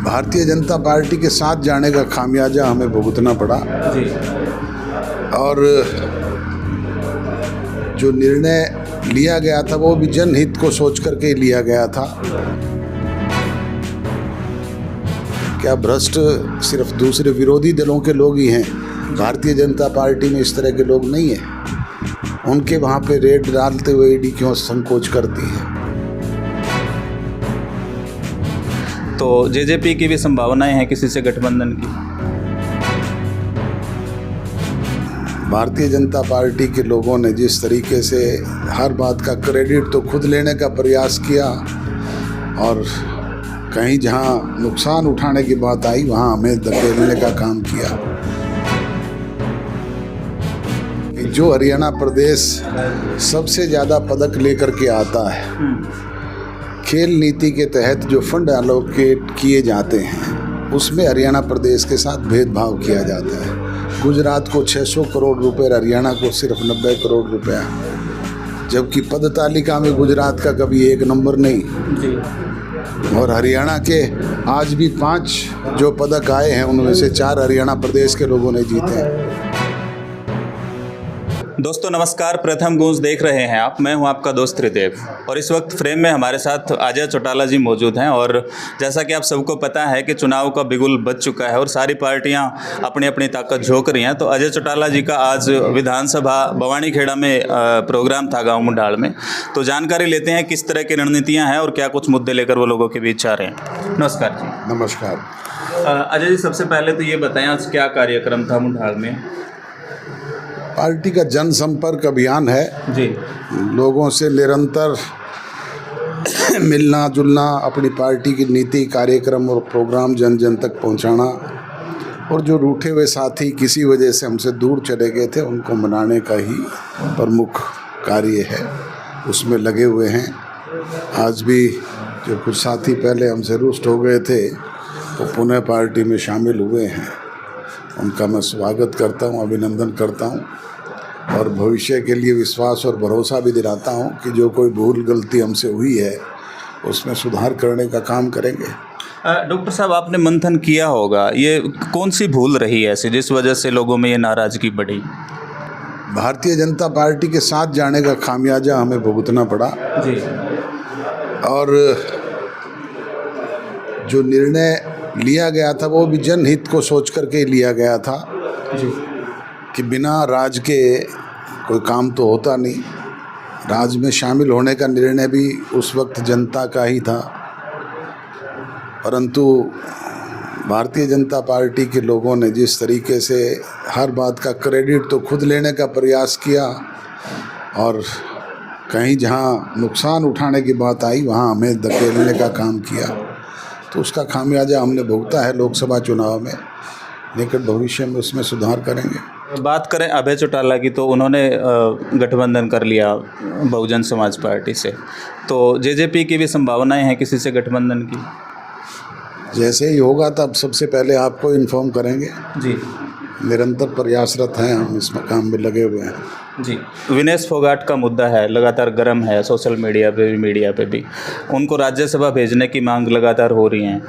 Bharatiya Janata party के साथ जाने का खामियाजा हमें भुगतना पड़ा जी। और जो निर्णय लिया गया था वो भी जनहित को सोच करके लिया गया था। क्या भ्रष्ट सिर्फ दूसरे विरोधी दलों के लोग ही हैं? भारतीय जनता पार्टी में इस तरह के लोग नहीं हैं। उनके वहाँ पे रेड डालते हुए ईडी क्यों संकोच करती है? तो जेजेपी की भी संभावनाएं हैं किसी से गठबंधन की? भारतीय जनता पार्टी के लोगों ने जिस तरीके से हर बात का क्रेडिट तो खुद लेने का प्रयास किया और कहीं जहां नुकसान उठाने की बात आई वहां हमें धकेलने का काम किया। जो हरियाणा प्रदेश सबसे ज़्यादा पदक लेकर के आता है, खेल नीति के तहत जो फंड एलोकेट किए जाते हैं उसमें हरियाणा प्रदेश के साथ भेदभाव किया जाता है। गुजरात को 600 करोड़ रुपए, हरियाणा को सिर्फ 90 करोड़ रुपया, जबकि पद तालिका में गुजरात का कभी एक नंबर नहीं जी। और हरियाणा के आज भी 5 जो पदक आए हैं उनमें से 4 हरियाणा प्रदेश के लोगों ने जीते हैं। दोस्तों नमस्कार, प्रथम गूंज देख रहे हैं आप। मैं हूं आपका दोस्त त्रिदेव और इस वक्त फ्रेम में हमारे साथ अजय चौटाला जी मौजूद हैं। और जैसा कि आप सबको पता है कि चुनाव का बिगुल बज चुका है और सारी पार्टियां अपनी अपनी ताकत झोंक रही हैं। तो अजय चौटाला जी का आज विधानसभा बवानीखेड़ा में प्रोग्राम था गाँव मुंडाल में। तो जानकारी लेते हैं किस तरह की रणनीतियाँ हैं और क्या कुछ मुद्दे लेकर वो लोगों के बीच आ रहे हैं। नमस्कार जी। नमस्कार। अजय जी, सबसे पहले तो ये बताएं आज क्या कार्यक्रम था मुंडाल में? पार्टी का जनसंपर्क अभियान है जी। लोगों से निरंतर मिलना जुलना, अपनी पार्टी की नीति, कार्यक्रम और प्रोग्राम जन जन तक पहुंचाना और जो रूठे हुए साथी किसी वजह से हमसे दूर चले गए थे उनको मनाने का ही प्रमुख कार्य है, उसमें लगे हुए हैं। आज भी जो कुछ साथी पहले हमसे रुष्ट हो गए थे वो पुनः पार्टी में शामिल हुए हैं। उनका मैं स्वागत करता हूं, अभिनंदन करता हूं और भविष्य के लिए विश्वास और भरोसा भी दिलाता हूं कि जो कोई भूल गलती हमसे हुई है उसमें सुधार करने का काम करेंगे। डॉक्टर साहब, आपने मंथन किया होगा, ये कौन सी भूल रही है ऐसी जिस वजह से लोगों में ये नाराज़गी बढ़ी? भारतीय जनता पार्टी के साथ जाने का खामियाजा हमें भुगतना पड़ा जी। और जो निर्णय लिया गया था वो भी जनहित को सोच करके लिया गया था जी। कि बिना राज के कोई काम तो होता नहीं। राज में शामिल होने का निर्णय भी उस वक्त जनता का ही था, परंतु भारतीय जनता पार्टी के लोगों ने जिस तरीके से हर बात का क्रेडिट तो खुद लेने का प्रयास किया और कहीं जहां नुकसान उठाने की बात आई वहां हमें धकेलने का काम किया। तो उसका खामियाजा हमने भुगता है लोकसभा चुनाव में। निकट भविष्य में उसमें सुधार करेंगे। बात करें अभय चौटाला की, तो उन्होंने गठबंधन कर लिया बहुजन समाज पार्टी से। तो जेजेपी की भी संभावनाएं हैं किसी से गठबंधन की? जैसे ही होगा तब सबसे पहले आपको इन्फॉर्म करेंगे। जी। निरंतर प्रयासरत हैं, हम इस काम में लगे हुए हैं। जी। विनेश फोगाट का मुद्दा है, लगातार गर्म है, सोशल मीडिया पे भी उनको राज्यसभा भेजने की मांग लगातार हो रही है।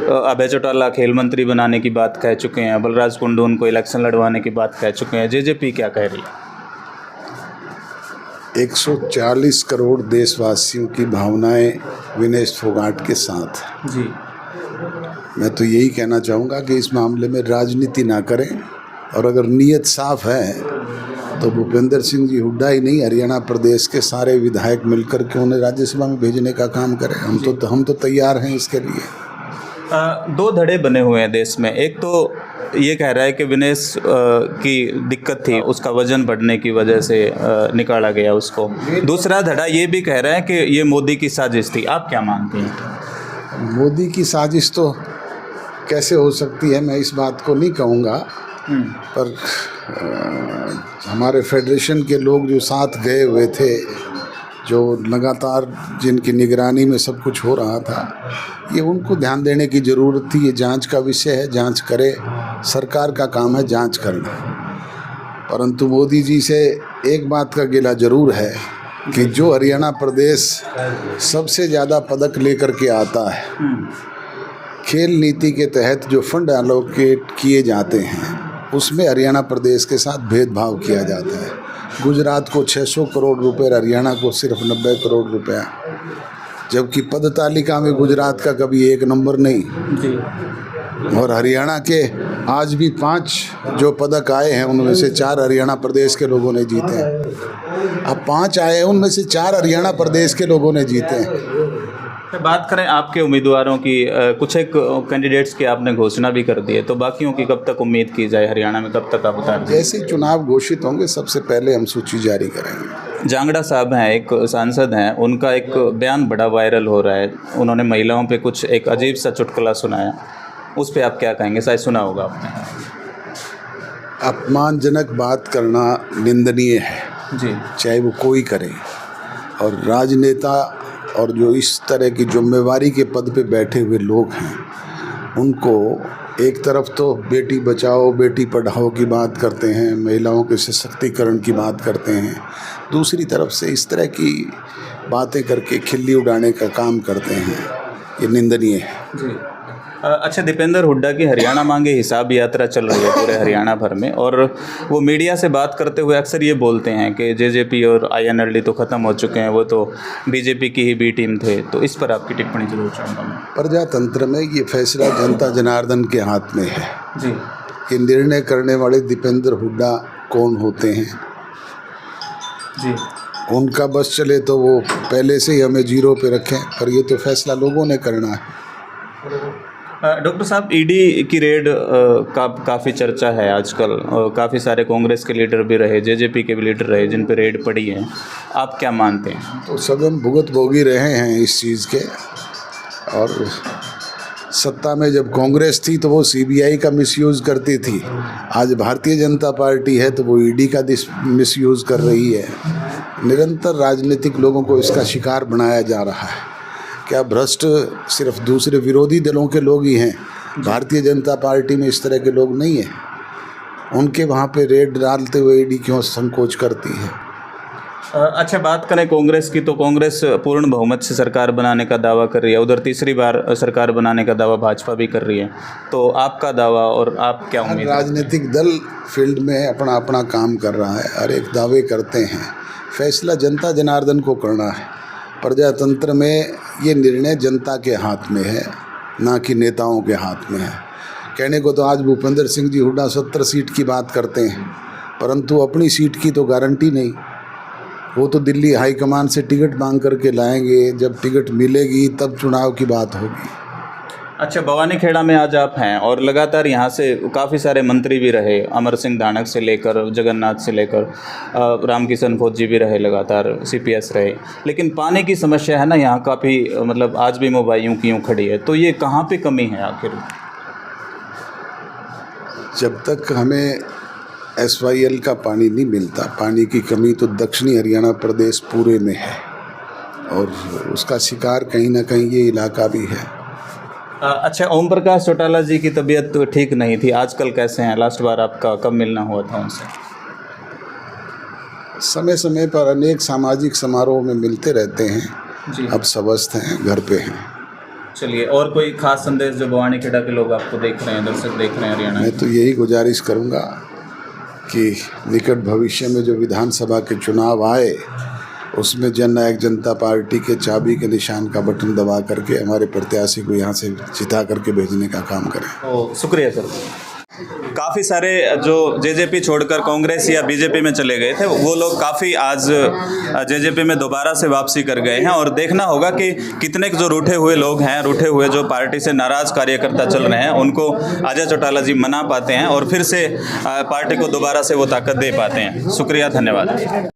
अभय चौटाला खेल मंत्री बनाने की बात कह चुके हैं, बलराज कुंडू उनको इलेक्शन लड़वाने की बात कह चुके हैं। जेजेपी क्या कह रही है? 140 करोड़ देशवासियों की भावनाएं विनेश फोगाट के साथ। जी। मैं तो यही कहना चाहूँगा कि इस मामले में राजनीति ना करें और अगर नीयत साफ है तो भूपेंद्र सिंह जी हुड्डा ही नहीं, हरियाणा प्रदेश के सारे विधायक मिलकर के उन्हें राज्यसभा में भेजने का काम करें। हम तो तैयार हैं इसके लिए। 2 धड़े बने हुए हैं देश में। एक तो ये कह रहा है कि विनेश की दिक्कत थी, उसका वजन बढ़ने की वजह से निकाला गया उसको। दूसरा धड़ा ये भी कह रहा है कि ये मोदी की साजिश थी। आप क्या मानते हैं? मोदी की साजिश तो कैसे हो सकती है, मैं इस बात को नहीं कहूँगा, पर हमारे फेडरेशन के लोग जो साथ गए हुए थे, जो लगातार जिनकी निगरानी में सब कुछ हो रहा था, ये उनको ध्यान देने की ज़रूरत थी। ये जांच का विषय है, जांच करे, सरकार का काम है जांच करना। परंतु मोदी जी से एक बात का गिला ज़रूर है कि जो हरियाणा प्रदेश सबसे ज़्यादा पदक लेकर के आता है खेल नीति के तहत जो फंड एलोकेट किए जाते हैं उसमें हरियाणा प्रदेश के साथ भेदभाव किया जाता है। गुजरात को 600 करोड़ रुपए, हरियाणा को सिर्फ 90 करोड़ रुपया, जबकि पद तालिका में गुजरात का कभी एक नंबर नहीं जी। और हरियाणा के आज भी 5 जो पदक आए हैं उनमें से 4 हरियाणा प्रदेश के लोगों ने जीते हैं। अब 5 आए हैं उनमें से 4 हरियाणा प्रदेश के लोगों ने जीते हैं। बात करें आपके उम्मीदवारों की, कुछ एक कैंडिडेट्स की आपने घोषणा भी कर दी है, तो बाकियों की कब तक उम्मीद की जाए हरियाणा में, कब तक आप बता दें? जैसे ही चुनाव घोषित होंगे सबसे पहले हम सूची जारी करेंगे। जांगड़ा साहब हैं, एक सांसद हैं, उनका एक बयान बड़ा वायरल हो रहा है। उन्होंने महिलाओं पे कुछ एक अजीब सा चुटकुला सुनाया, उस पर आप क्या कहेंगे? शायद सुना होगा आपने। अपमानजनक बात करना निंदनीय है जी। चाहे वो कोई करे, और राजनेता और जो इस तरह की जिम्मेवारी के पद पे बैठे हुए लोग हैं उनको एक तरफ तो बेटी बचाओ बेटी पढ़ाओ की बात करते हैं, महिलाओं के सशक्तिकरण की बात करते हैं, दूसरी तरफ से इस तरह की बातें करके खिल्ली उड़ाने का काम करते हैं, ये निंदनीय है। जी। अच्छा, दीपेंद्र हुड्डा की हरियाणा मांगे हिसाब यात्रा चल रही है पूरे हरियाणा भर में, और वो मीडिया से बात करते हुए अक्सर ये बोलते हैं कि जेजेपी और आईएनएलडी तो ख़त्म हो चुके हैं, वो तो बीजेपी की ही बी टीम थे। तो इस पर आपकी टिप्पणी जरूर चाहूँगा मैं। प्रजातंत्र में ये फैसला जनता जनार्दन के हाथ में है। जी। ये निर्णय करने वाले दीपेंद्र हुड्डा कौन होते हैं? जी। उनका बस चले तो वो पहले से ही हमें 0 पे रखें, पर ये तो फैसला लोगों ने करना है। डॉक्टर साहब, ईडी की रेड का काफ़ी चर्चा है आजकल, और काफ़ी सारे कांग्रेस के लीडर भी रहे, जेजेपी के भी लीडर रहे जिन पर रेड पड़ी है, आप क्या मानते हैं? तो सदन भुगत भोगी रहे हैं इस चीज़ के, और सत्ता में जब कांग्रेस थी तो वो सीबीआई का मिसयूज़ करती थी, आज भारतीय जनता पार्टी है तो वो ईडी का मिसयूज़ कर रही है। निरंतर राजनीतिक लोगों को इसका शिकार बनाया जा रहा है। क्या भ्रष्ट सिर्फ दूसरे विरोधी दलों के लोग ही हैं? भारतीय जनता पार्टी में इस तरह के लोग नहीं हैं। उनके वहाँ पे रेड डालते हुए ईडी क्यों संकोच करती है? अच्छा, बात करें कांग्रेस की, तो कांग्रेस पूर्ण बहुमत से सरकार बनाने का दावा कर रही है, उधर तीसरी बार सरकार बनाने का दावा भाजपा भी कर रही है। तो आपका दावा और आप क्या उम्मीद? राजनीतिक दल फील्ड में अपना अपना काम कर रहा है, हर एक दावे करते हैं, फैसला जनता जनार्दन को करना है। प्रजातंत्र में ये निर्णय जनता के हाथ में है, ना कि नेताओं के हाथ में है। कहने को तो आज भूपेंद्र सिंह जी हुड्डा 70 सीट की बात करते हैं, परंतु अपनी सीट की तो गारंटी नहीं। वो तो दिल्ली हाईकमान से टिकट मांग करके लाएंगे, जब टिकट मिलेगी तब चुनाव की बात होगी। अच्छा, भवानी खेड़ा में आज आप हैं और लगातार यहाँ से काफ़ी सारे मंत्री भी रहे, अमर सिंह धानक से लेकर जगन्नाथ से लेकर रामकिशन फौजी भी रहे, लगातार सीपीएस रहे, लेकिन पानी की समस्या है ना यहाँ काफ़ी, मतलब आज भी मोबाइल यूँ की यूँ खड़ी है। तो ये कहाँ पे कमी है आखिर? जब तक हमें SYL का पानी नहीं मिलता, पानी की कमी तो दक्षिणी हरियाणा प्रदेश पूरे में है, और उसका शिकार कहीं ना कहीं ये इलाका भी है। अच्छा, ओम प्रकाश चौटाला जी की तबीयत तो ठीक नहीं थी, आजकल कैसे हैं? लास्ट बार आपका कब मिलना हुआ था उनसे? समय समय पर अनेक सामाजिक समारोह में मिलते रहते हैं जी। अब स्वस्थ हैं, घर पे हैं। चलिए, और कोई खास संदेश जो भवानी खेड़ा के लोग आपको देख रहे हैं, दर्शक देख रहे हैं हरियाणा? मैं तो यही गुजारिश करूंगा कि निकट भविष्य में जो विधानसभा के चुनाव आए उसमें जननायक जनता पार्टी के चाबी के निशान का बटन दबा करके हमारे प्रत्याशी को यहाँ से जिता करके भेजने का काम करें। शुक्रिया सर। काफ़ी सारे जो जेजेपी छोड़कर कांग्रेस या बीजेपी में चले गए थे, वो लोग काफ़ी आज जेजेपी में दोबारा से वापसी कर गए हैं, और देखना होगा कि कितने जो रूठे हुए लोग हैं, रूठे हुए जो पार्टी से नाराज़ कार्यकर्ता चल रहे हैं, उनको अजय चौटाला जी मना पाते हैं और फिर से पार्टी को दोबारा से वो ताकत दे पाते हैं। शुक्रिया, धन्यवाद।